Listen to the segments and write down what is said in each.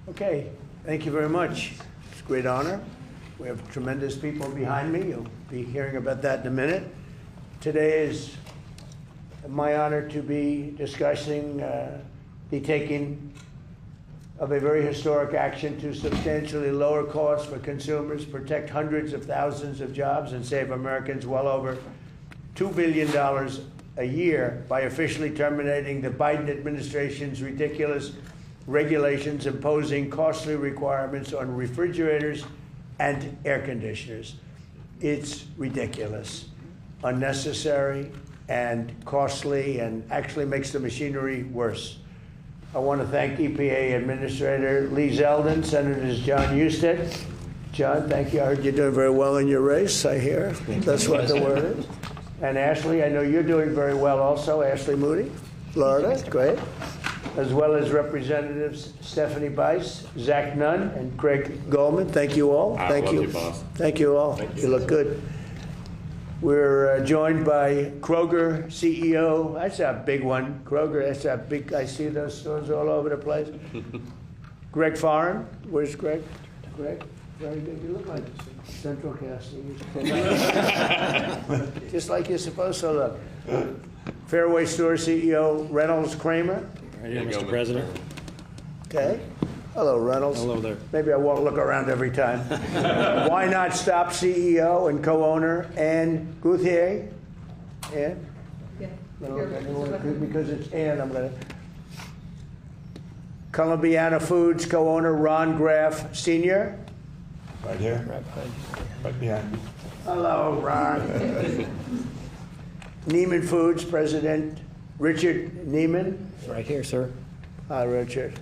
Okay, thank you very much. It's a great honor. We have tremendous people behind me. You'll be hearing about that in a minute. Today is my honor to be discussing the taking of a very historic action to substantially lower costs for consumers, protect hundreds of thousands of jobs, and save Americans well over $2 billion a year by officially terminating the Biden administration's ridiculous regulations imposing costly requirements on refrigerators and air conditioners. It's ridiculous, unnecessary, and costly, and actually makes the machinery worse. I want to thank EPA Administrator Lee Zeldin, Senators John Husted. John, thank you. I heard you're doing very well in your race, I hear. That's what the word is. And Ashley, I know you're doing very well also. Ashley Moody, Florida, great. As well as Representatives Stephanie Bice, Zach Nunn, and Craig Goldman. Thank you all. Thank you. Boss. Thank you all. You look good. We're joined by Kroger CEO. That's a big one. Kroger, that's a big, I see those stores all over the place. Greg Foran. Where's Greg? Greg? Very good. You look like Central Casting. Just like you're supposed to look. Fairway Store CEO Reynolds Kramer. Right here, Mr. President. Okay. Hello, Reynolds. Hello there. Maybe I won't look around every time. Why Not Stop CEO and co-owner Ann Guthier. Ann? Yeah. Because it's Ann, I'm going to. Columbiana Foods co-owner Ron Graff Sr. Right here. Right behind. Hello, Ron. Neiman Foods President Richard Neiman. Right here, sir. Hi, Richard.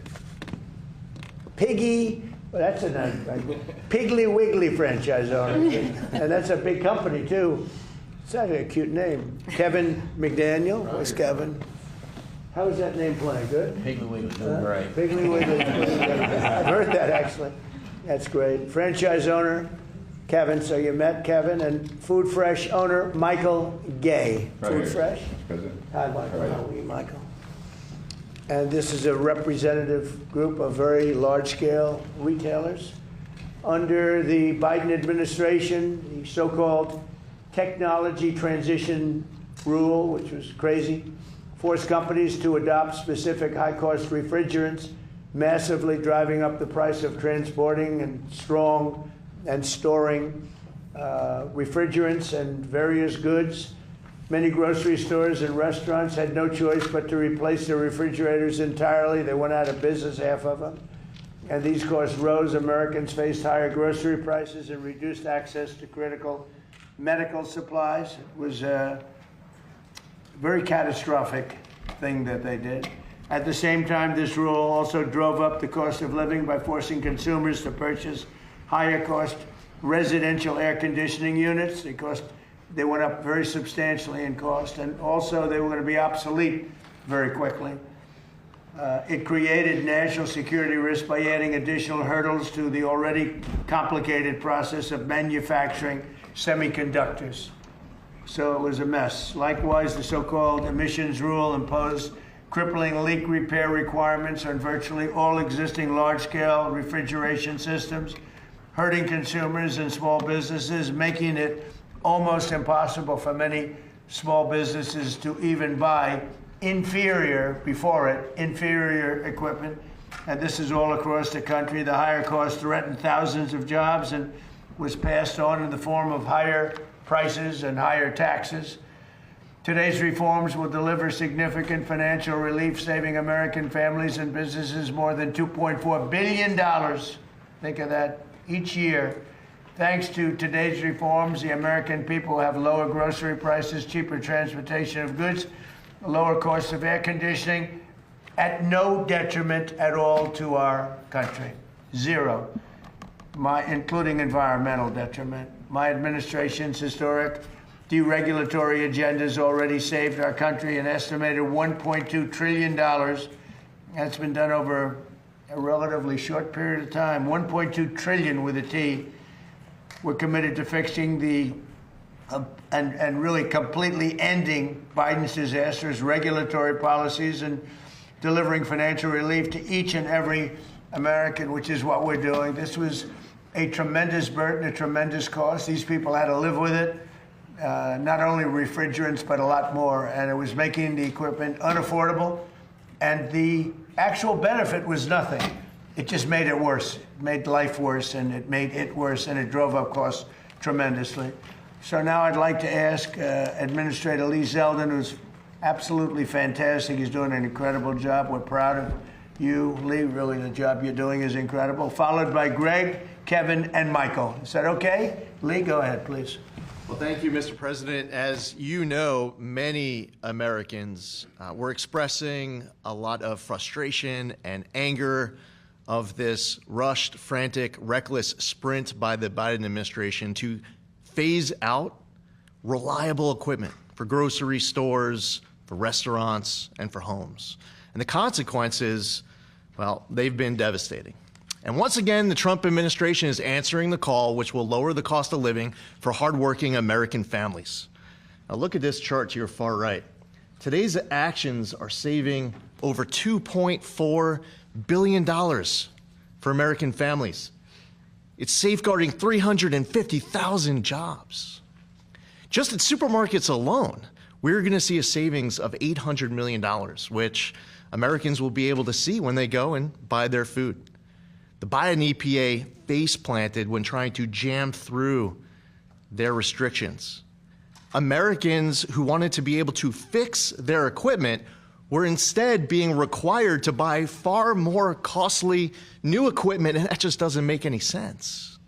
Piggy, well, that's a nice, Piggly Wiggly franchise owner. And that's a big company, too. It's actually a cute name. Kevin McDaniel. Where's Kevin? How's that name playing? Good? Piggly Wiggly, doing great. Piggly Wiggly. I've heard that, actually. That's great. Franchise owner, Kevin. So you met Kevin. And Food Fresh owner, Michael Gay. Right Food here. Fresh? President. Hi, Michael. How are you, Michael? And this is a representative group of very large-scale retailers. Under the Biden administration, the so-called technology transition rule, which was crazy, forced companies to adopt specific high-cost refrigerants, massively driving up the price of transporting and storing refrigerants and various goods. Many grocery stores and restaurants had no choice but to replace their refrigerators entirely. They went out of business, half of them. And these costs rose. Americans faced higher grocery prices and reduced access to critical medical supplies. It was a very catastrophic thing that they did. At the same time, this rule also drove up the cost of living by forcing consumers to purchase higher cost residential air conditioning units. They went up very substantially in cost, and also they were going to be obsolete very quickly. It created national security risk by adding additional hurdles to the already complicated process of manufacturing semiconductors. So it was a mess. Likewise, the so-called emissions rule imposed crippling leak repair requirements on virtually all existing large-scale refrigeration systems, hurting consumers and small businesses, making it almost impossible for many small businesses to even buy inferior equipment. And this is all across the country. The higher cost threatened thousands of jobs and was passed on in the form of higher prices and higher taxes. Today's reforms will deliver significant financial relief, saving American families and businesses more than $2.4 billion. Think of that, each year. Thanks to today's reforms, the American people have lower grocery prices, cheaper transportation of goods, lower costs of air conditioning, at no detriment at all to our country. Zero, including environmental detriment. My administration's historic deregulatory agenda has already saved our country an estimated $1.2 trillion. That's been done over a relatively short period of time. 1.2 trillion with a T. We're committed to fixing and really completely ending Biden's disastrous regulatory policies and delivering financial relief to each and every American, which is what we're doing. This was a tremendous burden, a tremendous cost. These people had to live with it, not only refrigerants, but a lot more. And it was making the equipment unaffordable. And the actual benefit was nothing. It just made it worse. It made life worse, and it made it worse, and it drove up costs tremendously. So now I'd like to ask Administrator Lee Zeldin, who's absolutely fantastic. He's doing an incredible job. We're proud of you, Lee. Really, the job you're doing is incredible. Followed by Greg, Kevin, and Michael. Is that okay? Lee, go ahead, please. Well, thank you, Mr. President. As you know, many Americans were expressing a lot of frustration and anger of this rushed, frantic, reckless sprint by the Biden administration to phase out reliable equipment for grocery stores, for restaurants, and for homes. And the consequences, well, they've been devastating. And once again, the Trump administration is answering the call, which will lower the cost of living for hardworking American families. Now look at this chart to your far right. Today's actions are saving over $2.4 billion for American families. It's safeguarding 350,000 jobs. Just at supermarkets alone, we're going to see a savings of $800 million, which Americans will be able to see when they go and buy their food. The Biden EPA face planted when trying to jam through their restrictions. Americans who wanted to be able to fix their equipment were instead being required to buy far more costly new equipment, and that just doesn't make any sense.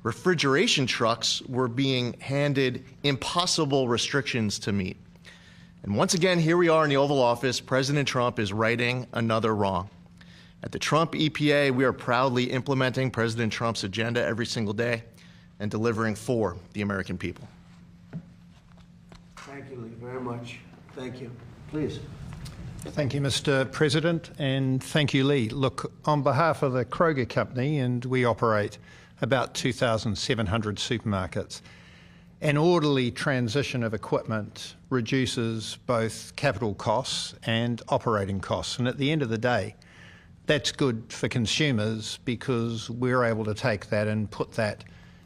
Refrigeration trucks were being handed impossible restrictions to meet. And once again, here we are in the Oval Office. President Trump is righting another wrong. At the Trump EPA, we are proudly implementing President Trump's agenda every single day and delivering for the American people. Thank you, Lee, very much. Thank you. Please. Thank you, Mr. President, and thank you, Lee. Look, on behalf of the Kroger Company, and we operate about 2,700 supermarkets, an orderly transition of equipment reduces both capital costs and operating costs. And at the end of the day, that's good for consumers because we're able to take that and put that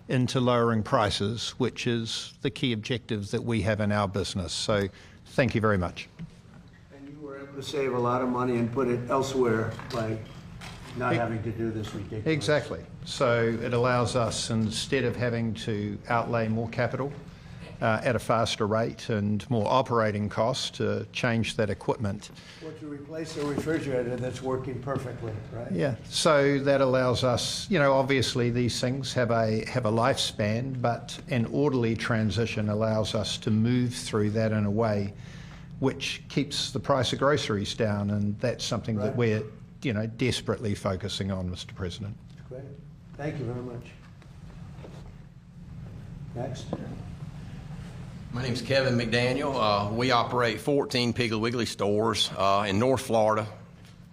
into lowering prices, which is the key objective that we have in our business. So thank you very much. And you were able to save a lot of money and put it elsewhere by not having to do this ridiculous. Exactly. So it allows us, instead of having to outlay more capital at a faster rate and more operating costs to change that equipment. Well, to replace a refrigerator that's working perfectly, right? Yeah. So that allows us, you know, obviously these things have a lifespan, but an orderly transition allows us to move through that in a way which keeps the price of groceries down, and that's something that we're, you know, desperately focusing on, Mr. President. Great. Thank you very much. Next. My name's Kevin McDaniel. We operate 14 Piggly Wiggly stores in North Florida,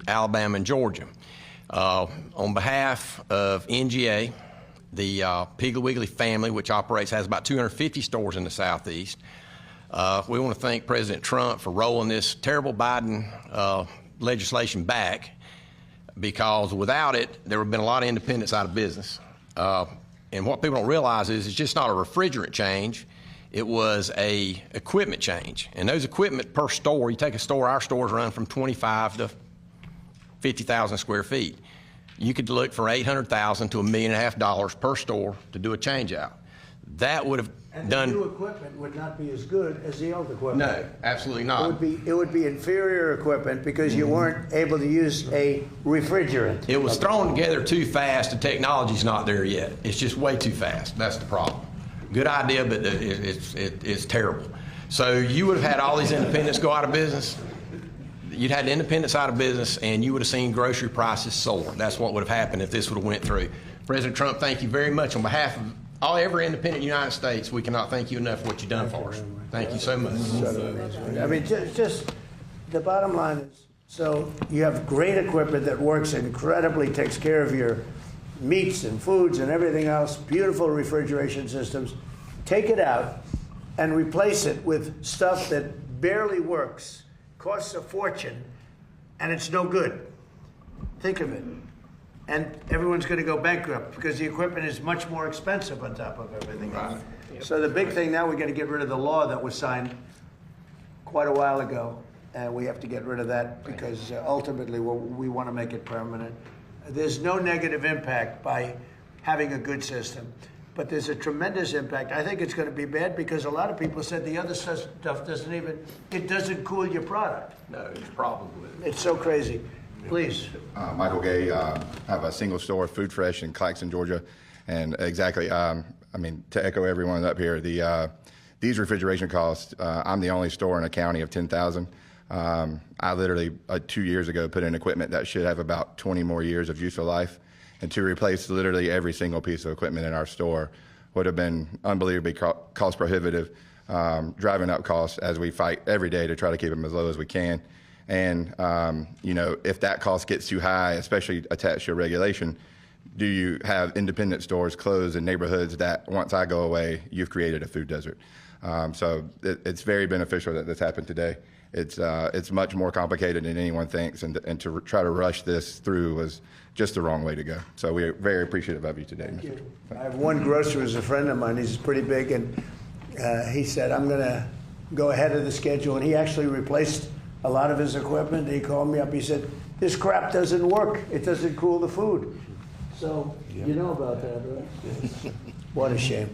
Alabama, and Georgia. On behalf of NGA, the Piggly Wiggly family, which has about 250 stores in the Southeast, we want to thank President Trump for rolling this terrible Biden legislation back, because without it, there would have been a lot of independents out of business. And what people don't realize is it's just not a refrigerant change. It was a equipment change. And those equipment per store, you take a store, our stores run from 25 to 50,000 square feet. You could look for $800,000 to $1.5 million per store to do a change out. That would have And done. the new equipment would not be as good as the old equipment. No, absolutely not. It would be inferior equipment because you weren't able to use a refrigerant. It was thrown together too fast. The technology's not there yet. It's just way too fast. That's the problem. Good idea, but it's terrible. So you would have had all these independents go out of business. You'd had the independents out of business, and you would have seen grocery prices soar. That's what would have happened if this would have went through. President Trump, thank you very much on behalf of every independent in the United States. We cannot thank you enough for what you've done for us. Thank you so much. I mean, just the bottom line is, so you have great equipment that works incredibly, takes care of your meats and foods and everything else, beautiful refrigeration systems. Take it out and replace it with stuff that barely works, costs a fortune, and it's no good. Think of it. and everyone's going to go bankrupt because the equipment is much more expensive on top of everything else. So the big thing now, we got to get rid of the law that was signed quite a while ago, and we have to get rid of that because ultimately we want to make it permanent. There's no negative impact by having a good system, but there's a tremendous impact. I think it's going to be bad because a lot of people said the other stuff doesn't cool your product. No, it's probably. It's so crazy. Please. Michael Gay, I have a single store, Food Fresh in Claxton, Georgia. And exactly, I mean, to echo everyone up here, these refrigeration costs, I'm the only store in a county of 10,000. I literally, 2 years ago, put in equipment that should have about 20 more years of useful life. And to replace literally every single piece of equipment in our store would have been unbelievably cost prohibitive, driving up costs as we fight every day to try to keep them as low as we can. And, you know, if that cost gets too high, especially attached to a regulation, do you have independent stores closed in neighborhoods that once I go away, you've created a food desert? So it's very beneficial that this happened today. It's much more complicated than anyone thinks, and to try to rush this through was just the wrong way to go. So we're very appreciative of you today. Thank you. I have one grocer who's a friend of mine. He's pretty big, and he said, I'm going to go ahead of the schedule. And he actually replaced a lot of his equipment. He called me up. He said, this crap doesn't work. It doesn't cool the food. So you know about that, right? What a shame.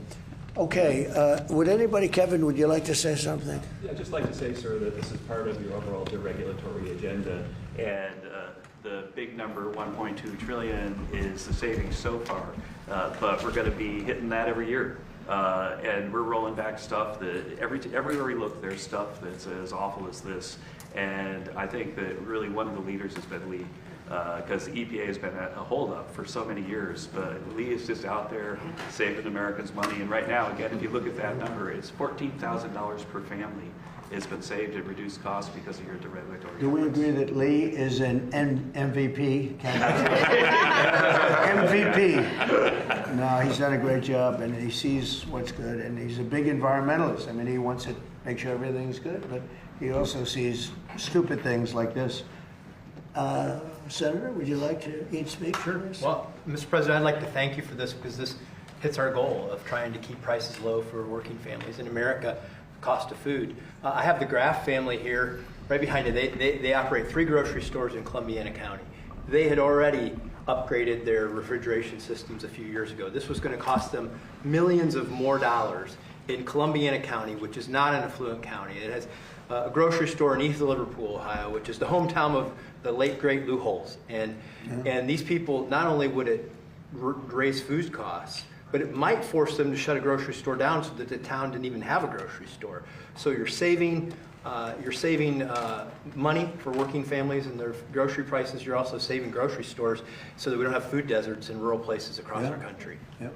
Okay, would anybody, Kevin, would you like to say something? Yeah, I'd just like to say, sir, that this is part of your overall deregulatory agenda, and the big number, 1.2 trillion, is the savings so far, but we're going to be hitting that every year. And we're rolling back stuff that everywhere we look, there's stuff that's as awful as this. And I think that really one of the leaders has been Lee, because the EPA has been a holdup for so many years. But Lee is just out there saving Americans money. And right now, again, if you look at that number, it's $14,000 per family has been saved at reduced costs because of your deregulatory. Do we agree that Lee is an MVP candidate? MVP. No, he's done a great job, and he sees what's good, and he's a big environmentalist. I mean, he wants to make sure everything's good, but he also sees stupid things like this. Senator, would you like to each speak? Sure. Well, Mr. President, I'd like to thank you for this because this hits our goal of trying to keep prices low for working families in America. Cost of food. I have the Graff family here right behind you. They operate 3 grocery stores in Columbiana County. They had already upgraded their refrigeration systems a few years ago. This was going to cost them millions of more dollars in Columbiana County, which is not an affluent county. It has a grocery store in East Liverpool, Ohio, which is the hometown of the late great Lou Holtz. And these people, not only would it raise food costs, but it might force them to shut a grocery store down so that the town didn't even have a grocery store. So you're saving money for working families and their grocery prices. You're also saving grocery stores so that we don't have food deserts in rural places across our country. Yep.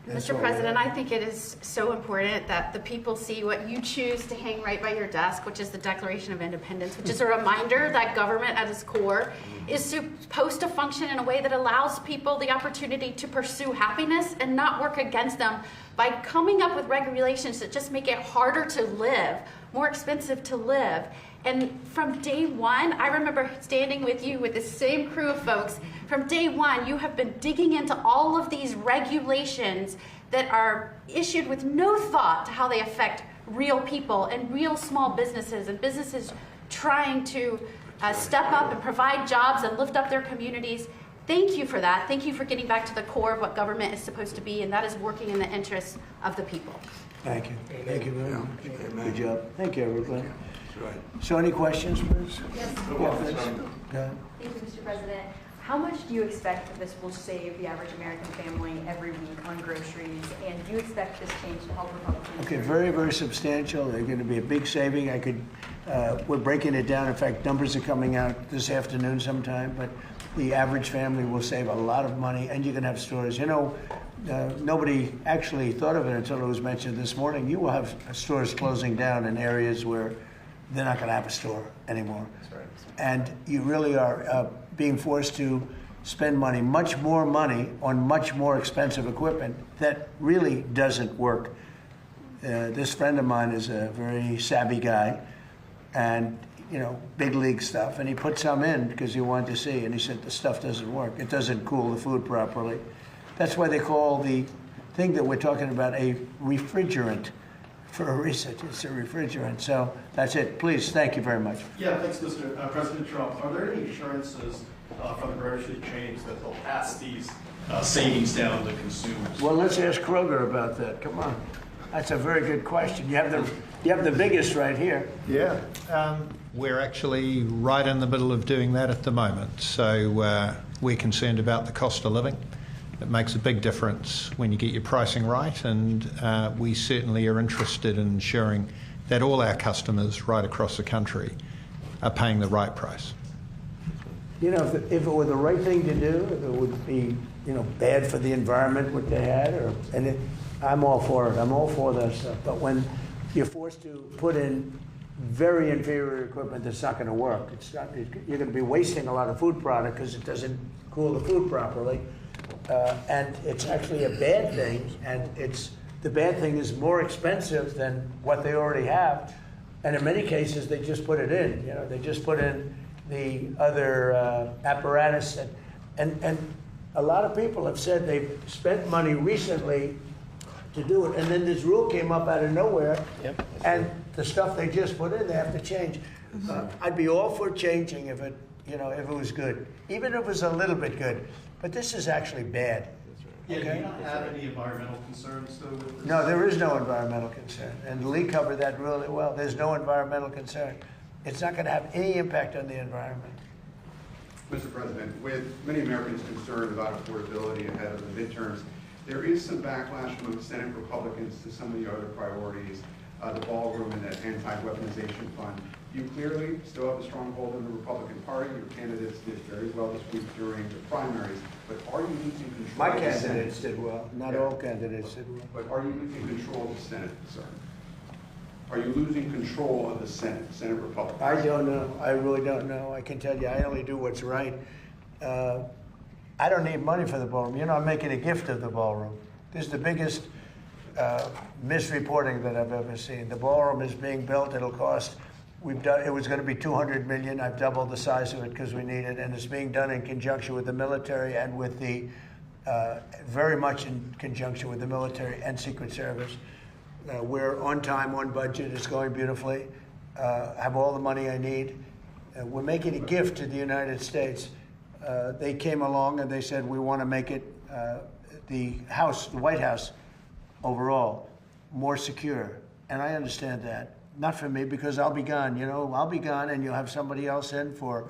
Mr. President, I think it is so important that the people see what you choose to hang right by your desk, which is the Declaration of Independence, which is a reminder that government at its core is supposed to function in a way that allows people the opportunity to pursue happiness and not work against them by coming up with regulations that just make it harder to live, more expensive to live. And from day one, I remember standing with you with the same crew of folks. From day one, you have been digging into all of these regulations that are issued with no thought to how they affect real people and real small businesses and businesses trying to step up and provide jobs and lift up their communities. Thank you for that. Thank you for getting back to the core of what government is supposed to be, and that is working in the interests of the people. Thank you. Thank you very much. Good job. Thank you, everybody. So any questions, please? Yes. Yeah, please. Go ahead. Thank you, Mr. President. How much do you expect that this will save the average American family every week on groceries? And do you expect this change to help Republicans? Okay, very, very substantial. They're going to be a big saving. We're breaking it down. In fact, numbers are coming out this afternoon sometime, but the average family will save a lot of money, and you can have stores. You know, nobody actually thought of it until it was mentioned this morning. You will have stores closing down in areas where they're not going to have a store anymore. That's right. And you really are being forced to spend money, much more money, on much more expensive equipment that really doesn't work. This friend of mine is a very savvy guy, and you know, big league stuff, and he put some in because he wanted to see, and he said the stuff doesn't work. It doesn't cool the food properly. That's why they call the thing that we're talking about a refrigerant for a reason. It's a refrigerant. So that's it. Please, thank you very much. Yeah, thanks, Mr. President Trump. Are there any assurances from the grocery chains that they'll pass these savings down to consumers? Well, let's ask Kroger about that. Come on. That's a very good question. You have the biggest right here. Yeah. We're actually right in the middle of doing that at the moment. So we're concerned about the cost of living. It makes a big difference when you get your pricing right, and we certainly are interested in ensuring that all our customers right across the country are paying the right price. You know, if it were the right thing to do, if it would be, you know, bad for the environment what they had, I'm all for it. I'm all for that stuff. But when you're forced to put in very inferior equipment that's not going to work, you're going to be wasting a lot of food product because it doesn't cool the food properly. And it's actually a bad thing, and the bad thing is more expensive than what they already have. And in many cases, they just put it in. You know, they just put in the other apparatus, and a lot of people have said they've spent money recently to do it, and then this rule came up out of nowhere, and the stuff they just put in, they have to change. I'd be all for changing if it was good, even if it was a little bit good. But this is actually bad. Yeah, do you not have any environmental concerns though with this? No, there is no environmental concern, and Lee covered that really well. There's no environmental concern. It's not going to have any impact on the environment. Mr. President, with many Americans concerned about affordability ahead of the midterms, there is some backlash among Senate Republicans to some of the other priorities, the ballroom and the anti-weaponization fund. You clearly still have a strong hold in the Republican Party. Your candidates did very well this week during the primaries, but are you losing control? My candidates did well. Not all candidates did well. But are you losing control of the Senate, sir? Are you losing control of the Senate Republicans? I don't know. I really don't know. I can tell you, I only do what's right. I don't need money for the ballroom. You know, I'm making a gift of the ballroom. This is the biggest misreporting that I've ever seen. The ballroom is being built. It'll cost. It was going to be $200 million. I've doubled the size of it because we need it, and it's being done in conjunction with the military and with the very much in conjunction with the military and Secret Service. We're on time, on budget. It's going beautifully. I have all the money I need. We're making a gift to the United States. They came along and they said we want to make it the White House overall more secure, and I understand that. Not for me, because I'll be gone. You know, I'll be gone, and you'll have somebody else in for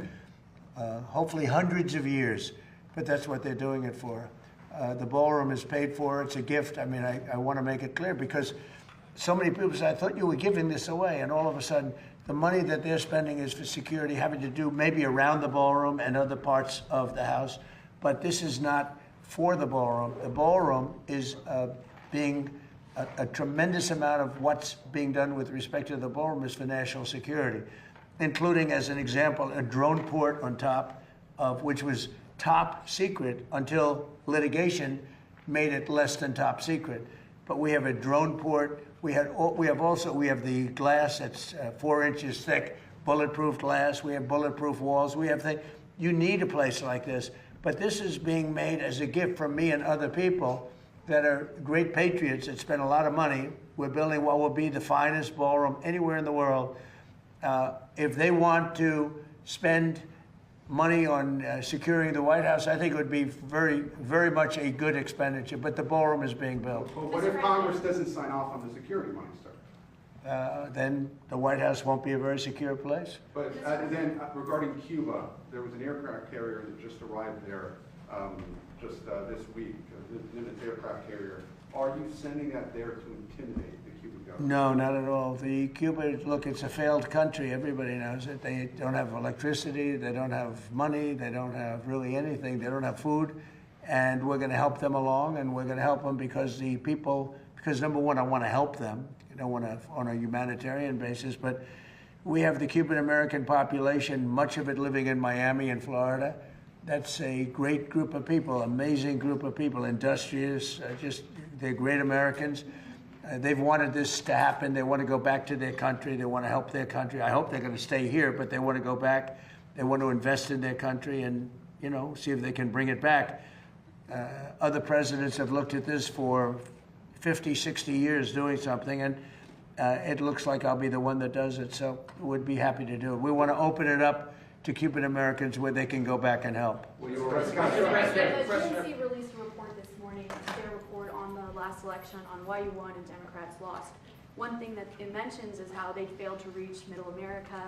hopefully hundreds of years. But that's what they're doing it for. The ballroom is paid for. It's a gift. I mean, I want to make it clear because so many people say, I thought you were giving this away, and all of a sudden, the money that they're spending is for security, having to do maybe around the ballroom and other parts of the house. But this is not for the ballroom. The ballroom is being a tremendous amount of what's being done with respect to the ballroom is for national security, including, as an example, a drone port on top of which was top secret until litigation made it less than top secret. But we have a drone port. We have the glass that's 4 inches thick, bulletproof glass. We have bulletproof walls. We have things. You need a place like this. But this is being made as a gift from me and other people that are great patriots that spend a lot of money. We're building what will be the finest ballroom anywhere in the world. If they want to spend money on securing the White House, I think it would be very, very much a good expenditure, but the ballroom is being built. Well, what if Congress doesn't sign off on the security money, sir? Then the White House won't be a very secure place. But then regarding Cuba, there was an aircraft carrier that just arrived there this week, an aircraft carrier. Are you sending that there to intimidate the Cuban government? No, not at all. The Cuba, look, it's a failed country. Everybody knows it. They don't have electricity. They don't have money. They don't have really anything. They don't have food. And we're going to help them along, and we're going to help them because number one, I want to help them. I don't want to on a humanitarian basis, but we have the Cuban American population, much of it living in Miami and Florida. That's a great group of people, amazing group of people, industrious, they're great Americans. They've wanted this to happen. They want to go back to their country. They want to help their country. I hope they're going to stay here, but they want to go back. They want to invest in their country and, see if they can bring it back. Other presidents have looked at this for 50, 60 years doing something, and it looks like I'll be the one that does it, so we'd be happy to do it. We want to open it up to Cuban Americans where they can go back and help. The DNC released a report this morning, their report on the last election on why you won and Democrats lost. One thing that it mentions is how they failed to reach Middle America,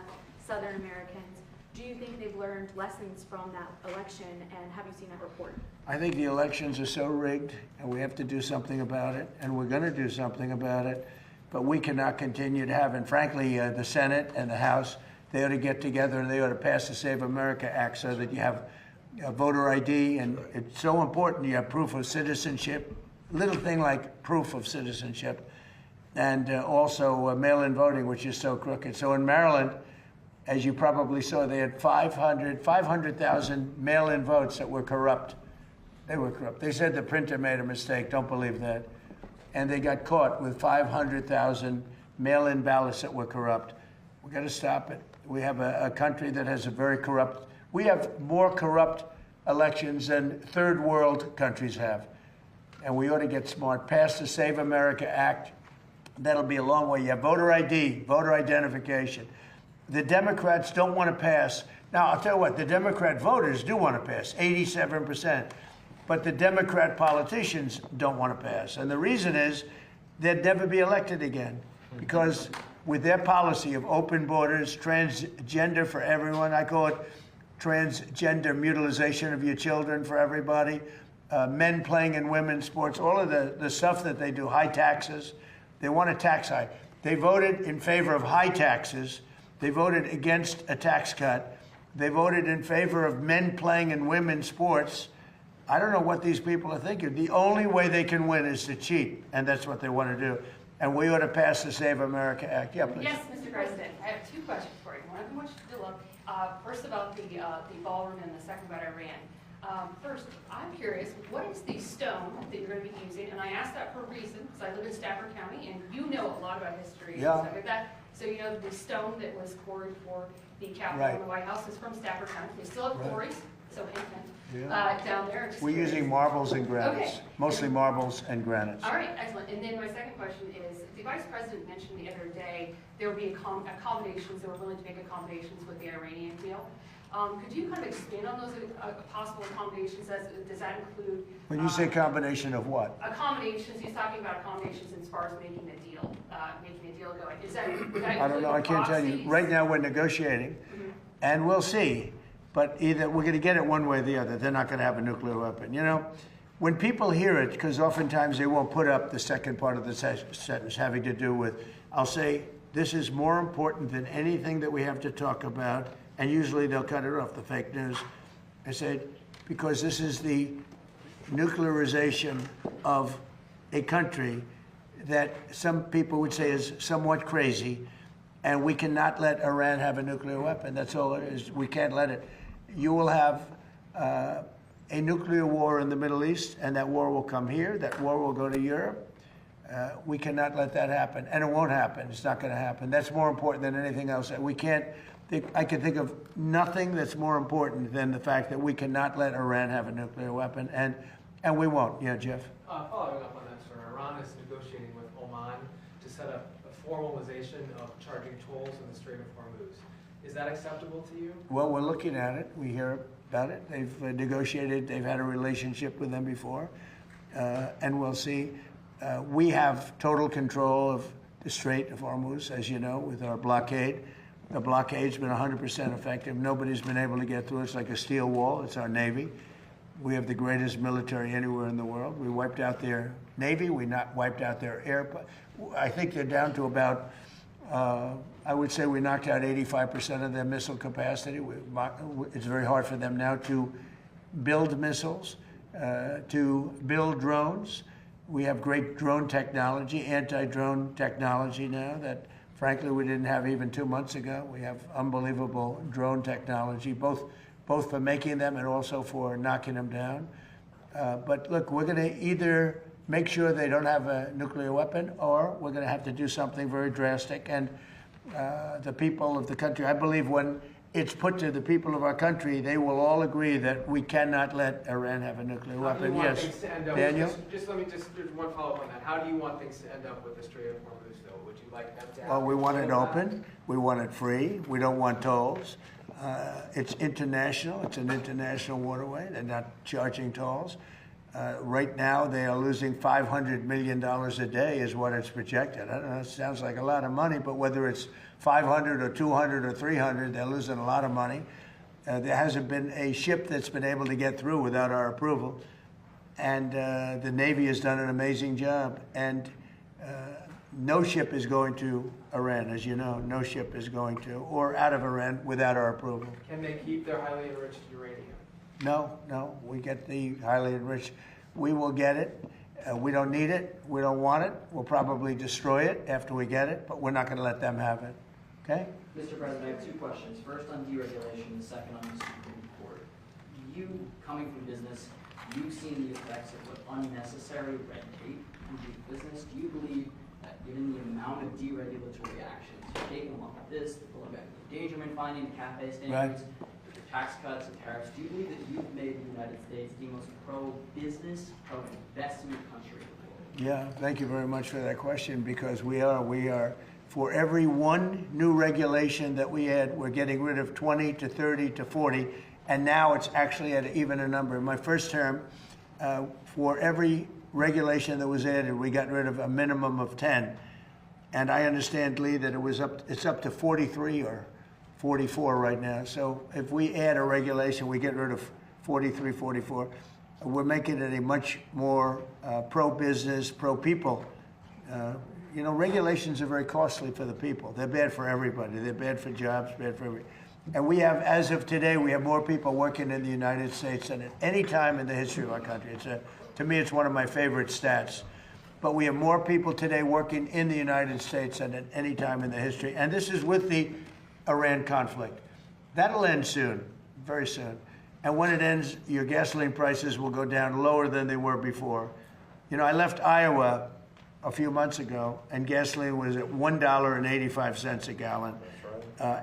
Southern Americans. Do you think they've learned lessons from that election, and have you seen that report? I think the elections are so rigged, and we have to do something about it, and we're going to do something about it, but we cannot continue to have, and frankly, the Senate and the House, they ought to get together and they ought to pass the Save America Act so that you have voter ID, and it's so important you have proof of citizenship, little thing like proof of citizenship, and also mail-in voting, which is so crooked. So in Maryland, as you probably saw, they had 500,000 mail-in votes that were corrupt. They were corrupt. They said the printer made a mistake. Don't believe that. And they got caught with 500,000 mail-in ballots that were corrupt. We got to stop it. We have a country that has a very corrupt. We have more corrupt elections than third world countries have. And we ought to get smart. Pass the Save America Act. That'll be a long way. You have voter ID, voter identification. The Democrats don't want to pass. Now, I'll tell you what, the Democrat voters do want to pass, 87%. But the Democrat politicians don't want to pass. And the reason is they'd never be elected again. Because with their policy of open borders, transgender for everyone, I call it transgender mutilization of your children for everybody, men playing in women's sports, all of the stuff that they do, high taxes, they want a tax hike. They voted in favor of high taxes. They voted against a tax cut. They voted in favor of men playing in women's sports. I don't know what these people are thinking. The only way they can win is to cheat, and that's what they want to do. And we ought to pass the Save America Act. Yeah, please. Yes, Mr. President. I have two questions for you. One of them, which you love. First about the ballroom, and the second about Iran. First, I'm curious, what is the stone that you're going to be using? And I ask that for a reason, because I live in Stafford County, and you know a lot about history and stuff like that. So you know the stone that was quarried for the Capitol and the White House is from Stafford County. They still have quarries, so down there. We're using marbles and granites, mostly marbles and granites. All right, excellent. And then my second question is, the Vice President mentioned the other day there will be accommodations, they were willing to make accommodations with the Iranian deal. Could you kind of expand on those possible accommodations? Does that include... When you say combination of what? Accommodations, he's talking about accommodations as far as making a deal going. Is that... I don't know, I can't tell you. Right now we're negotiating, and we'll see. But either we're going to get it one way or the other. They're not going to have a nuclear weapon. You know, when people hear it, because oftentimes they won't put up the second part of the sentence having to do with, I'll say, this is more important than anything that we have to talk about. And usually they'll cut it off, the fake news. I said, because this is the nuclearization of a country that some people would say is somewhat crazy, and we cannot let Iran have a nuclear weapon. That's all it is. We can't let it. You will have a nuclear war in the Middle East, and that war will come here. That war will go to Europe. We cannot let that happen, and it won't happen. It's not going to happen. That's more important than anything else. We can't. I can think of nothing that's more important than the fact that we cannot let Iran have a nuclear weapon, and we won't. Yeah, Jeff? Following up on that, sir, Iran is negotiating with Oman to set up a formalization of charging tolls in the Strait of Hormuz. Is that acceptable to you? Well, we're looking at it. We hear about it. They've negotiated. They've had a relationship with them before, and we'll see. We have total control of the Strait of Hormuz, as you know, with our blockade. The blockade's been 100% effective. Nobody's been able to get through. It's like a steel wall. It's our Navy. We have the greatest military anywhere in the world. We wiped out their Navy. We not wiped out their air. I think they're down to about, I would say we knocked out 85% of their missile capacity. It's very hard for them now to build missiles, to build drones. We have great drone technology, anti-drone technology now that frankly, we didn't have even 2 months ago. We have unbelievable drone technology, both for making them and also for knocking them down. But look, we're going to either make sure they don't have a nuclear weapon, or we're going to have to do something very drastic. And the people of the country, I believe when it's put to the people of our country, they will all agree that we cannot let Iran have a nuclear weapon. Yes, Daniel? Just let me just one follow up on that. How do you want things to end up with the Strait of Hormuz, though? Would you like them to have? Well, we want it open. We want it free. We don't want tolls. It's international. It's an international waterway. They're not charging tolls. Right now, they are losing $500 million a day is what it's projected. I don't know, it sounds like a lot of money, but whether it's 500 or 200 or 300, they're losing a lot of money. There hasn't been a ship that's been able to get through without our approval. And the Navy has done an amazing job. And no ship is going to Iran, as you know. No ship is going to, or out of Iran without our approval. Can they keep their highly enriched uranium? No, we get the highly enriched. We will get it. We don't need it. We don't want it. We'll probably destroy it after we get it, but we're not going to let them have it. Okay? Mr. President, I have 2 questions. First on deregulation, the second on the Supreme Court. You, coming from business, you've seen the effects of what unnecessary red tape can do to business. Do you believe that given the amount of deregulatory actions you've taken along with this, the pulling back the endangerment finding, the CAFE standards, the tax cuts and tariffs, do you believe that you've made the United States the most pro-business, pro-investment country in the world? Yeah, thank you very much for that question, because we are, for every one new regulation that we add, we're getting rid of 20 to 30 to 40, and now it's actually at even a number. In my first term, for every regulation that was added, we got rid of a minimum of 10. And I understand, Lee, that it's up to 43 or 44 right now. So if we add a regulation, we get rid of 43, 44. We're making it a much more pro-business, pro-people. You know, regulations are very costly for the people. They're bad for everybody. They're bad for jobs, bad for everybody. And we have, as of today, we have more people working in the United States than at any time in the history of our country. To me, it's one of my favorite stats. But we have more people today working in the United States than at any time in the history. And this is with the Iran conflict. That'll end soon, very soon. And when it ends, your gasoline prices will go down lower than they were before. You know, I left Iowa a few months ago, and gasoline was at $1.85 a gallon.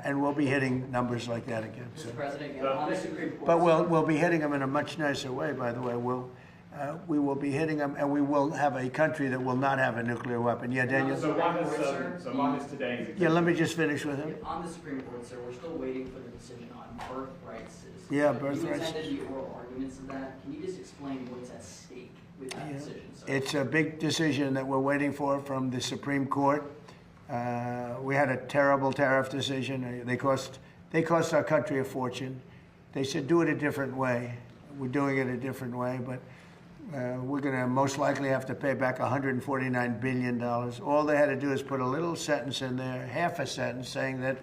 And we'll be hitting numbers like that again. Mr. President, on the Supreme Court. But we'll be hitting them in a much nicer way, by the way. We will be hitting them, and we will have a country that will not have a nuclear weapon. Yeah, Daniel? So one is today's. Yeah, let me just finish with him. On the Supreme Court, sir, we're still waiting for the decision on birthright citizenship. Yeah, birthright. You attended the oral arguments of that. Can you just explain what's at stake with that decision, sir? It's a big decision that we're waiting for from the Supreme Court. We had a terrible tariff decision. They cost our country a fortune. They said do it a different way. We're doing it a different way, but we're going to most likely have to pay back $149 billion. All they had to do is put a little sentence in there, half a sentence, saying that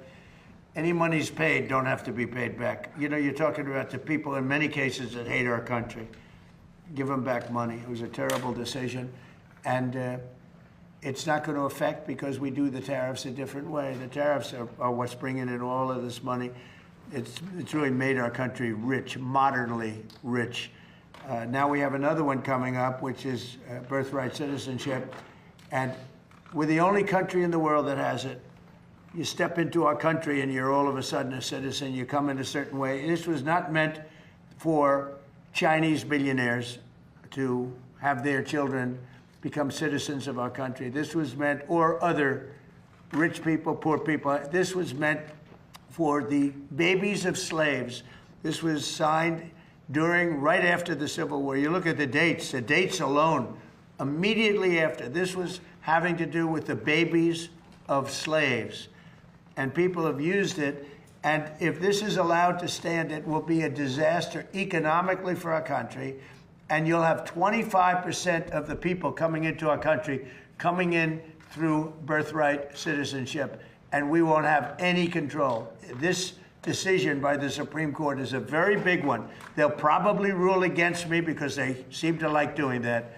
any monies paid don't have to be paid back. You know, you're talking about the people in many cases that hate our country. Give them back money. It was a terrible decision. And it's not going to affect because we do the tariffs a different way. The tariffs are what's bringing in all of this money. It's really made our country rich, modernly rich. Now we have another one coming up, which is birthright citizenship. And we're the only country in the world that has it. You step into our country and you're all of a sudden a citizen. You come in a certain way. This was not meant for Chinese billionaires to have their children become citizens of our country. This was meant, or other rich people, poor people. This was meant for the babies of slaves. This was signed right after the Civil War. You look at the dates alone, immediately after. This was having to do with the babies of slaves. And people have used it. And if this is allowed to stand, it will be a disaster economically for our country. And you'll have 25% of the people coming into our country coming in through birthright citizenship. And we won't have any control. This decision by the Supreme Court is a very big one. They'll probably rule against me because they seem to like doing that.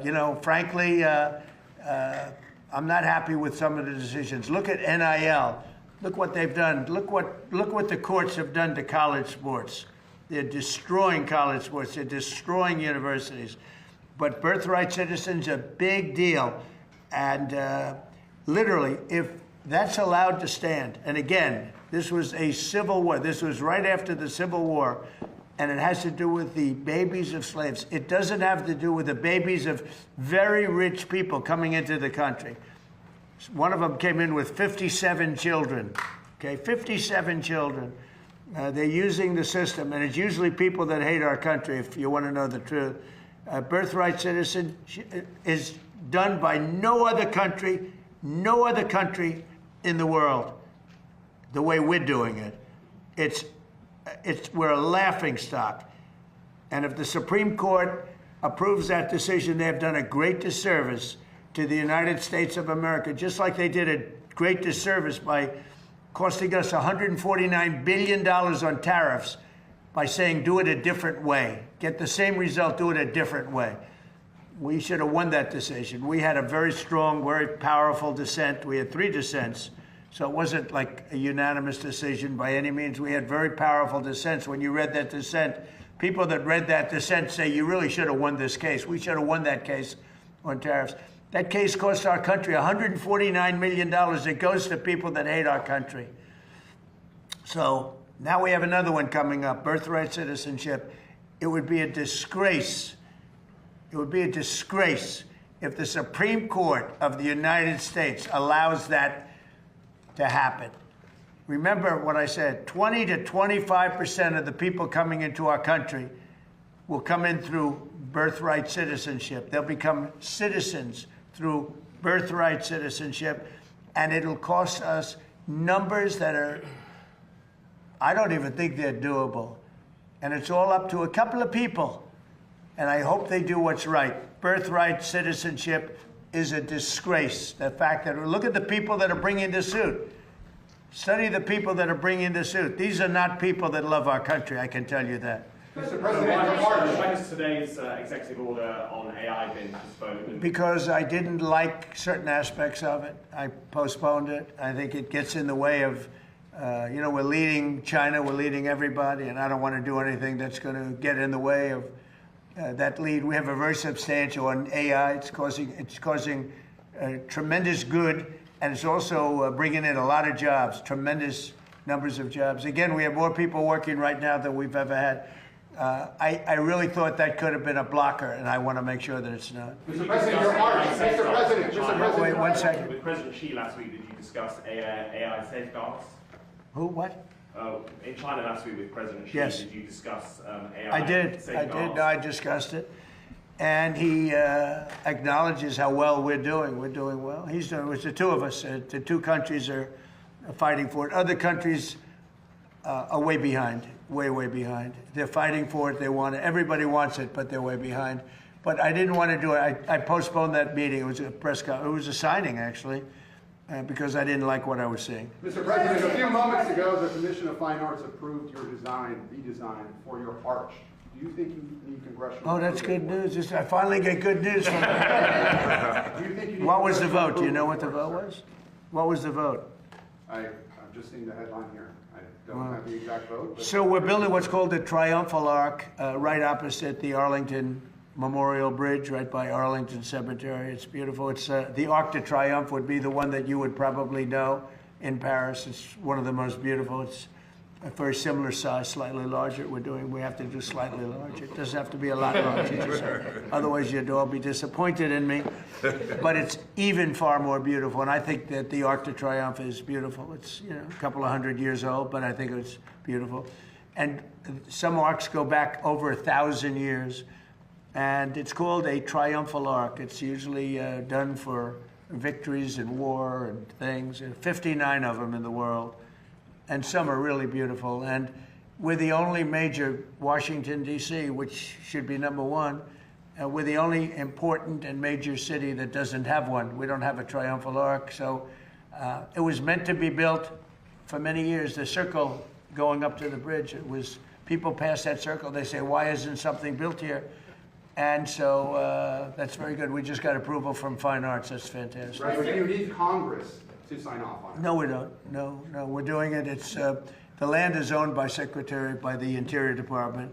You know, frankly, I'm not happy with some of the decisions. Look at NIL. Look what they've done. Look what the courts have done to college sports. They're destroying college sports. They're destroying universities. But birthright citizens are a big deal. And literally, if that's allowed to stand, and again, this was a civil war. This was right after the Civil War, and it has to do with the babies of slaves. It doesn't have to do with the babies of very rich people coming into the country. One of them came in with 57 children, okay, 57 children. They're using the system, and it's usually people that hate our country, if you want to know the truth. Birthright citizen is done by no other country in the world the way we're doing it. We're a laughing stock. And if the Supreme Court approves that decision, they have done a great disservice to the United States of America, just like they did a great disservice by costing us $149 billion on tariffs by saying do it a different way. Get the same result, do it a different way. We should have won that decision. We had a very strong, very powerful dissent. We had 3 dissents. So it wasn't like a unanimous decision by any means. We had very powerful dissents. When you read that dissent, people that read that dissent say you really should have won this case. We should have won that case on tariffs. That case cost our country $149 million. It goes to people that hate our country. So now we have another one coming up, birthright citizenship. It would be a disgrace. It would be a disgrace if the Supreme Court of the United States allows that to happen. Remember what I said, 20 to 25% of the people coming into our country will come in through birthright citizenship. They'll become citizens through birthright citizenship, and it'll cost us numbers that are, I don't even think they're doable. And it's all up to a couple of people, and I hope they do what's right. Birthright citizenship is a disgrace. The fact that, look at the people that are bringing the suit. Study the people that are bringing the suit. These are not people that love our country, I can tell you that. Mr. President, why is today's executive order on AI been postponed? Because I didn't like certain aspects of it. I postponed it. I think it gets in the way of, we're leading China, we're leading everybody, and I don't want to do anything that's going to get in the way of that lead. We have a very substantial on AI. It's causing tremendous good, and it's also bringing in a lot of jobs, tremendous numbers of jobs. Again, we have more people working right now than we've ever had. I really thought that could have been a blocker, and I want to make sure that it's not. Mr. President, your heart. Mr. President. Wait 1 second. With President Xi last week, did you discuss AI safeguards? Who? What? In China last week with President Xi, yes. Did you discuss AI I did. safeguards? No, I discussed it. And he acknowledges how well we're doing. We're doing well. He's doing. It's the two of us. The 2 countries are fighting for it. Other countries are way behind. Way behind. They're fighting for it. They want it. Everybody wants it, but they're way behind. But I didn't want to do it. I postponed that meeting. It was a press conference. It was a signing, actually, because I didn't like what I was seeing. Mr. President, a few moments ago, the Commission of Fine Arts approved your redesign for your arch. Do you think you need congressional approval? That's good news. I finally get good news from Do you think you need What was the vote? Do you congressional know what the approval vote for it, was? What was the vote? I've just seen the headline here. I don't have the exact vote. But So we're building what's called the Triumphal Arch right opposite the Arlington Memorial Bridge, right by Arlington Cemetery. It's beautiful. It's the Arc de Triomphe would be the one that you would probably know in Paris. It's one of the most beautiful. It's a very similar size, slightly larger. We have to do slightly larger. It doesn't have to be a lot larger. Otherwise, you'd all be disappointed in me. But it's even far more beautiful. And I think that the Arc de Triomphe is beautiful. It's a couple of 100 years old, but I think it's beautiful. And some arcs go back over 1,000 years. And it's called a triumphal arc. It's usually done for victories in war and things. 59 of them in the world. And some are really beautiful. And we're the only major, Washington, D.C., which should be number 1. We're the only important and major city that doesn't have one. We don't have a triumphal arch. So it was meant to be built for many years. The circle going up to the bridge, people pass that circle. They say, why isn't something built here? And so that's very good. We just got approval from Fine Arts. That's fantastic. Right, but you need Congress to sign off on it. No, we don't. No, we're doing it. It's the land is owned by the Interior Department.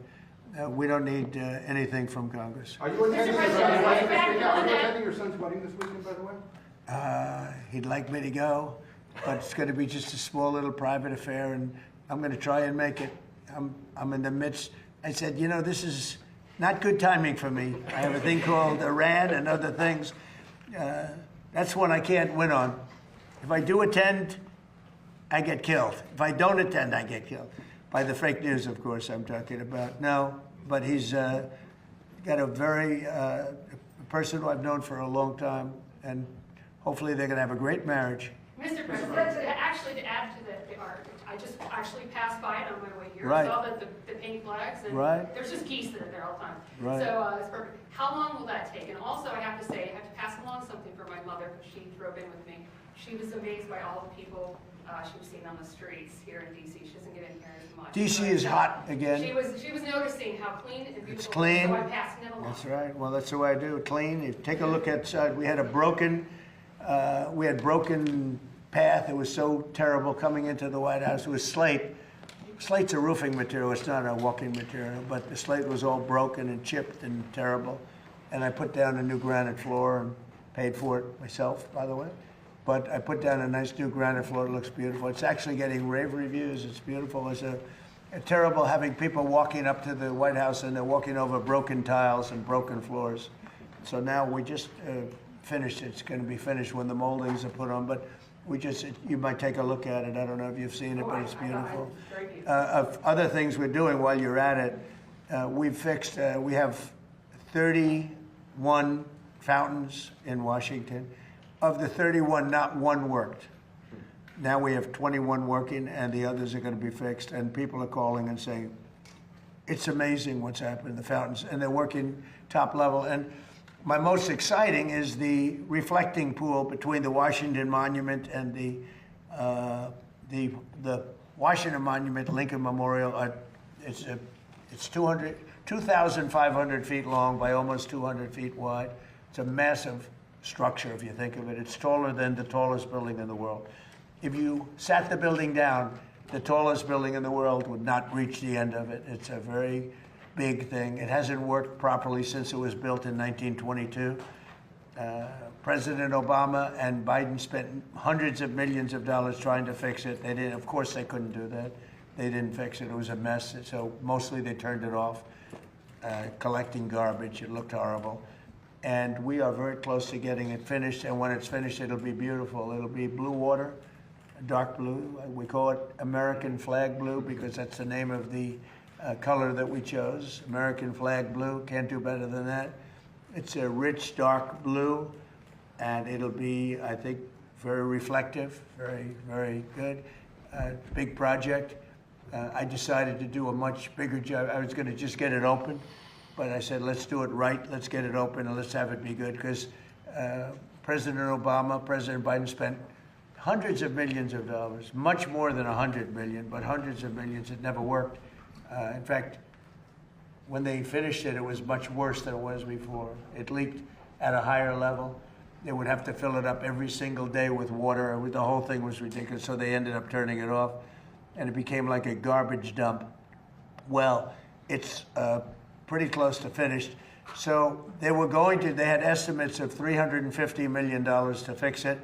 We don't need anything from Congress. Are you attending your son's wedding this weekend, by the way? He'd like me to go, but it's going to be just a small little private affair, and I'm going to try and make it. I'm in the midst. I said, you know, this is not good timing for me. I have a thing called Iran and other things. That's one I can't win on. If I do attend, I get killed. If I don't attend, I get killed. By the fake news, of course, I'm talking about. No, but he's got a very person who I've known for a long time, and hopefully they're going to have a great marriage. Mr. President, actually to add to the art, I just actually passed by it on my way here. Right. I saw the pink flags, and Right. there's just geese that are there all the time. Right. So it's perfect. How long will that take? And also, I have to say, I have to pass along something for my mother, because she drove in with me. She was amazed by all the people she was seeing on the streets here in D.C. She doesn't get in here as much. D.C. But, is hot again. She was noticing how clean and beautiful It's it was, clean. so I'm passing it along. That's right. Well, that's the way I do it. Clean. You take a look outside. We had broken path. It was so terrible coming into the White House. It was slate. Slate's a roofing material. It's not a walking material. But the slate was all broken and chipped and terrible. And I put down a new granite floor and paid for it myself, by the way. But I put down a nice new granite floor. It looks beautiful. It's actually getting rave reviews. It's beautiful. It's a terrible having people walking up to the White House and they're walking over broken tiles and broken floors. So now we just finished. It's going to be finished when the moldings are put on. But you might take a look at it. I don't know if you've seen it, but it's beautiful. Of other things we're doing while you're at it, we've fixed, we have 31 fountains in Washington. Of the 31, not one worked. Now we have 21 working, and the others are going to be fixed. And people are calling and saying, it's amazing what's happened in the fountains. And they're working top level. And my most exciting is the reflecting pool between the Washington Monument and the Washington Monument Lincoln Memorial. It's 2,500 feet long by almost 200 feet wide. It's a massive structure, if you think of it. It's taller than the tallest building in the world. If you sat the building down, the tallest building in the world would not reach the end of it. It's a very big thing. It hasn't worked properly since it was built in 1922. President Obama and Biden spent hundreds of millions of dollars trying to fix it. They didn't. Of course, they couldn't do that. They didn't fix it. It was a mess. So mostly they turned it off, collecting garbage. It looked horrible. And we are very close to getting it finished. And when it's finished, it'll be beautiful. It'll be blue water, dark blue. We call it American flag blue because that's the name of the color that we chose. American flag blue. Can't do better than that. It's a rich, dark blue. And it'll be, I think, very reflective, very, very good. Big project. I decided to do a much bigger job. I was going to just get it open. But I said, let's do it right. Let's get it open and let's have it be good. Because President Obama, President Biden spent hundreds of millions of dollars, much more than 100 million, but hundreds of millions. It never worked. In fact, when they finished it, it was much worse than it was before. It leaked at a higher level. They would have to fill it up every single day with water. The whole thing was ridiculous. So they ended up turning it off. And it became like a garbage dump. Well, it's pretty close to finished. So they had estimates of $350 million to fix it.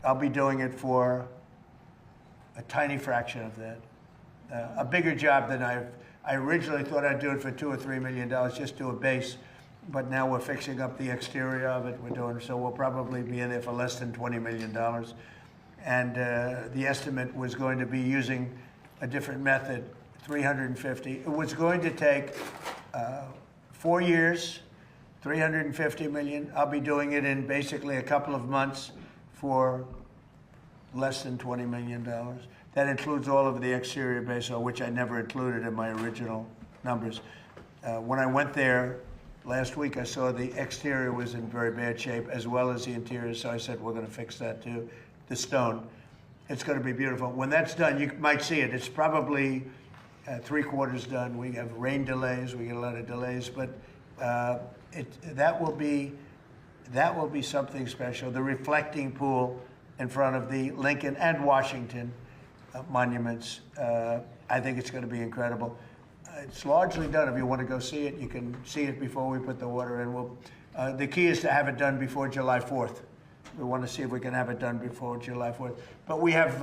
I'll be doing it for a tiny fraction of that. A bigger job than I originally thought I'd do it for $2 or $3 million, just do a base. But now we're fixing up the exterior of it. So we'll probably be in there for less than $20 million. And the estimate was going to be using a different method, 350. It was going to take 4 years, 350 million. I'll be doing it in basically a couple of months for less than $20 million. That includes all of the exterior base, which I never included in my original numbers. When I went there last week, I saw the exterior was in very bad shape, as well as the interior, so I said, we're going to fix that too. The stone. It's going to be beautiful. When that's done, you might see it. It's probably 3/4 done. We have rain delays. We get a lot of delays, but that will be something special. The reflecting pool in front of the Lincoln and Washington monuments. I think it's going to be incredible. It's largely done. If you want to go see it, you can see it before we put the water in. The key is to have it done before July 4th. We want to see if we can have it done before July 4th. But we have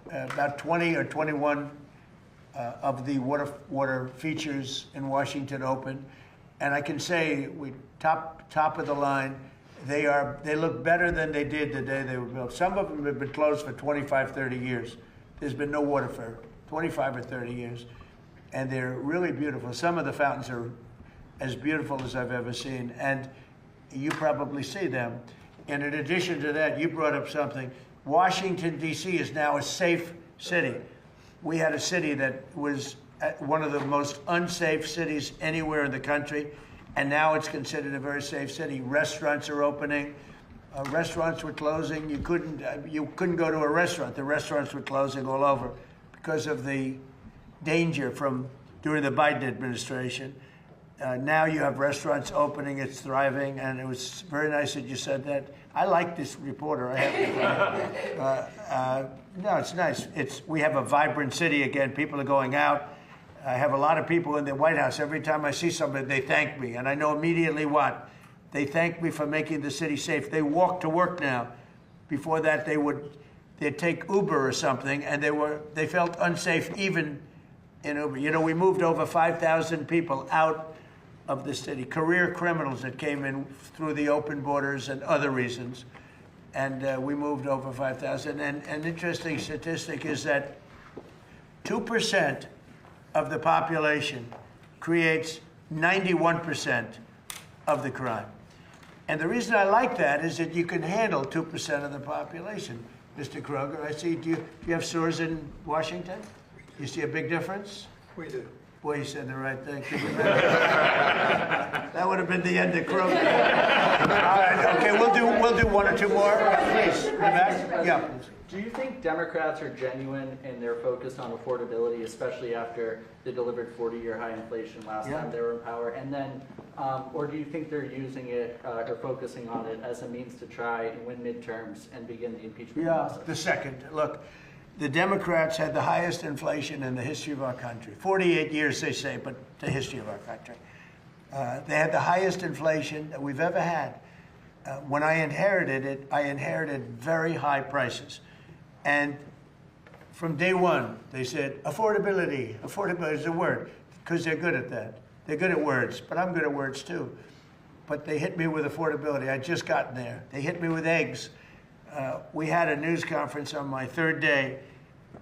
about 20 or 21 of the water features in Washington open. And I can say we top of the line. They look better than they did the day they were built. Some of them have been closed for 25, 30 years. There's been no water for 25 or 30 years. And they're really beautiful. Some of the fountains are as beautiful as I've ever seen. And you probably see them. And in addition to that, you brought up something. Washington, D.C. is now a safe city. We had a city that was one of the most unsafe cities anywhere in the country, and now it's considered a very safe city. Restaurants are opening. Restaurants were closing. You couldn't go to a restaurant. The restaurants were closing all over because of the danger from during the Biden administration. Now you have restaurants opening, it's thriving, and it was very nice that you said that. I like this reporter. I have no, it's nice. We have a vibrant city again. People are going out. I have a lot of people in the White House. Every time I see somebody, they thank me, and I know immediately what. They thank me for making the city safe. They walk to work now. Before that, they'd take Uber or something, and they felt unsafe even in Uber. You know, we moved over 5,000 people out of the city, career criminals that came in through the open borders and other reasons. And we moved over 5,000. And an interesting statistic is that 2% of the population creates 91% of the crime. And the reason I like that is that you can handle 2% of the population. Mr. Kroger, I see, do you have stores in Washington? You see a big difference? We do. Boy, you said the right thing. That would have been the end of Kroger. All right, okay, we'll do one or two more. Please, Rebecca. Yeah, please. Do you think Democrats are genuine in their focus on affordability, especially after they delivered 40-year high inflation last time they were in power? And then, or do you think they're using it or focusing on it as a means to try and win midterms and begin the impeachment process? The second. Look, the Democrats had the highest inflation in the history of our country. 48 years, they say, but the history of our country. They had the highest inflation that we've ever had. When I inherited it, I inherited very high prices. And from day one, they said, affordability. Affordability is a word, because they're good at that. They're good at words, but I'm good at words too. But they hit me with affordability. I'd just gotten there. They hit me with eggs. We had a news conference on my third day,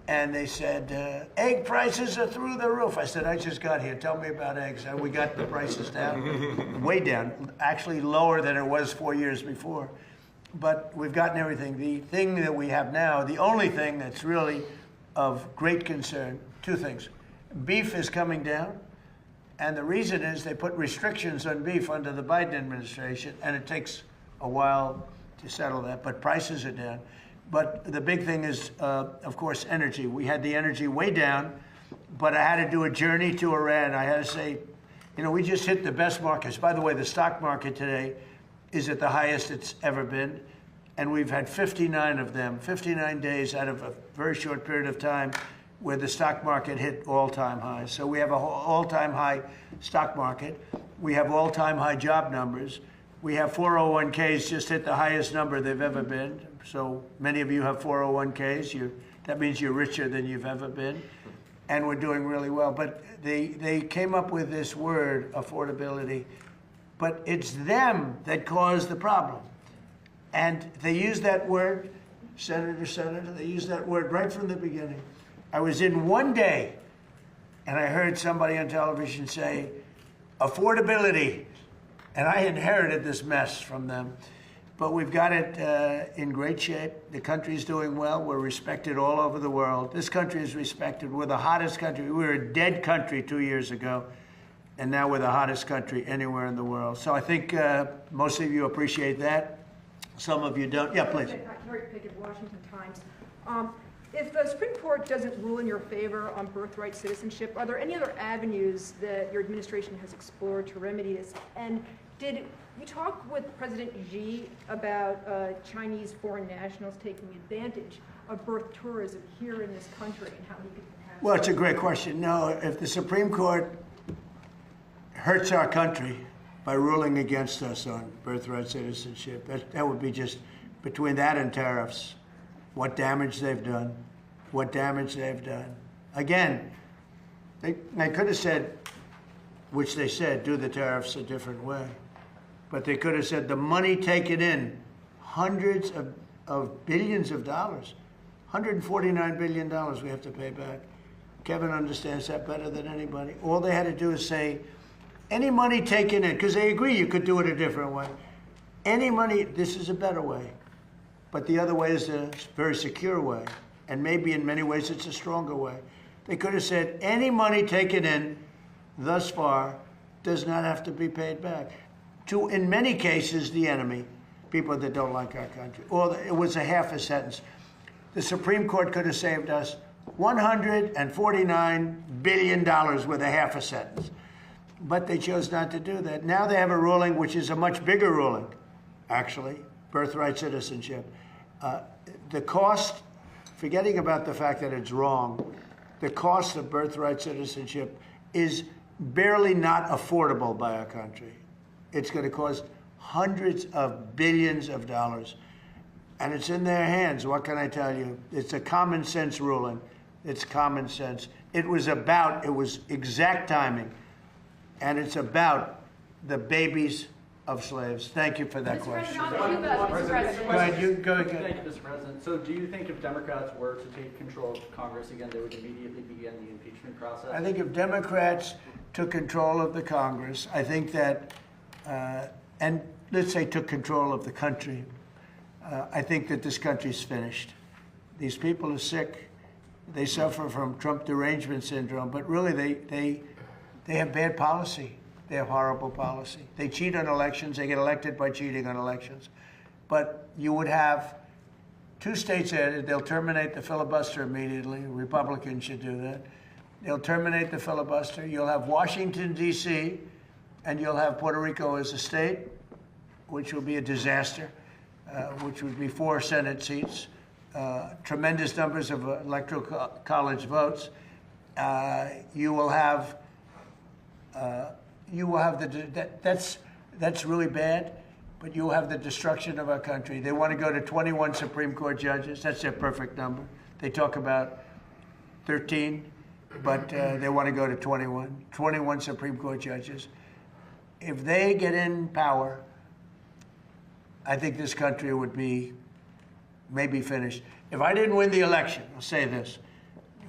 and they said, egg prices are through the roof. I said, I just got here. Tell me about eggs. And we got the prices down, way down, actually lower than it was 4 years before. But we've gotten everything. The thing that we have now, the only thing that's really of great concern, two things. Beef is coming down, and the reason is they put restrictions on beef under the Biden administration, and it takes a while to settle that, but prices are down. But the big thing is, of course, energy. We had the energy way down, but I had to do a journey to Iran. I had to say, you know, we just hit the best markets. By the way, the stock market today is at the highest it's ever been, and we've had 59 of them, 59 days out of a very short period of time where the stock market hit all-time highs. So we have an all-time high stock market. We have all-time high job numbers. We have 401ks just hit the highest number they've ever been. So many of you have 401ks. That means you're richer than you've ever been. And we're doing really well. But they came up with this word, affordability. But it's them that caused the problem. And they used that word, Senator, they used that word right from the beginning. I was in one day, and I heard somebody on television say, affordability. And I inherited this mess from them. But we've got it in great shape. The country's doing well. We're respected all over the world. This country is respected. We're the hottest country. We were a dead country 2 years ago, and now we're the hottest country anywhere in the world. So I think most of you appreciate that. Some of you don't. Yeah, please. Harry Pickett, Washington Times. If the Supreme Court doesn't rule in your favor on birthright citizenship, are there any other avenues that your administration has explored to remedy this? And did you talk with President Xi about Chinese foreign nationals taking advantage of birth tourism here in this country and how he could have Well, it's a great question. No, if the Supreme Court hurts our country by ruling against us on birthright citizenship, that would be just between that and tariffs, what damage they've done, what damage they've done. Again, they could have said, which they said, do the tariffs a different way. But they could have said the money taken in, hundreds of billions of dollars, $149 billion we have to pay back. Kevin understands that better than anybody. All they had to do is say, any money taken in, because they agree you could do it a different way. Any money, this is a better way. But the other way is a very secure way. And maybe in many ways it's a stronger way. They could have said, any money taken in thus far does not have to be paid back. To, in many cases, the enemy, people that don't like our country. Or it was a half a sentence. The Supreme Court could have saved us $149 billion with a half a sentence. But they chose not to do that. Now they have a ruling which is a much bigger ruling, actually, birthright citizenship. The cost, forgetting about the fact that it's wrong, the cost of birthright citizenship is barely not affordable by our country. It's going to cost hundreds of billions of dollars. And it's in their hands. What can I tell you? It's a common sense ruling. It's common sense. It was exact timing. And it's about the babies of slaves. Thank you for that question. Go ahead, you go again. Thank you, Mr. President. So do you think if Democrats were to take control of Congress again, they would immediately begin the impeachment process? I think if Democrats took control of the Congress, I think that, and let's say took control of the country, I think that this country's finished. These people are sick. They suffer from Trump derangement syndrome, but really they have bad policy. They have horrible policy. They cheat on elections. They get elected by cheating on elections. But you would have 2 states added. They'll terminate the filibuster immediately. Republicans should do that. They'll terminate the filibuster. You'll have Washington, D.C., and you'll have Puerto Rico as a state, which will be a disaster, which would be 4 Senate seats, tremendous numbers of electoral college votes. You will have that's really bad, but you will have the destruction of our country. They want to go to 21 Supreme Court judges. That's their perfect number. They talk about 13, but they want to go to 21 Supreme Court judges. If they get in power, I think this country would be maybe finished. If I didn't win the election, I'll say this.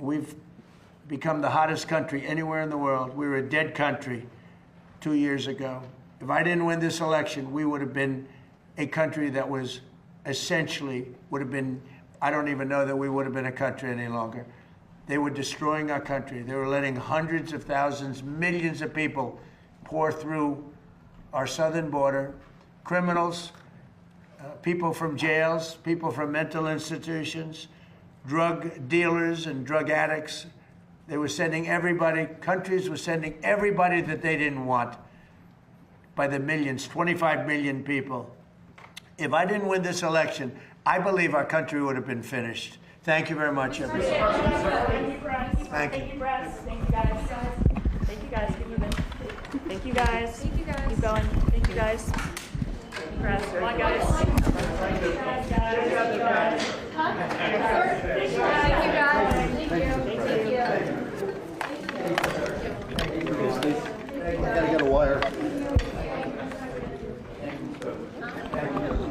We've become the hottest country anywhere in the world. We were a dead country 2 years ago. If I didn't win this election, we would have been a country that was essentially, I don't even know that we would have been a country any longer. They were destroying our country. They were letting hundreds of thousands, millions of people pour through our southern border, criminals, people from jails, people from mental institutions, drug dealers and drug addicts. They were sending everybody, countries were sending everybody that they didn't want by the millions, 25 million people. If I didn't win this election, I believe our country would have been finished. Thank you very much, everybody. Thank you, Press. Thank you. Thank you, Press. Thank you, guys. Thank you, guys. Keep moving. Thank you, guys. Thank you, guys. Keep going. Thank you, guys. Press. Come on, guys. Thank you, guys.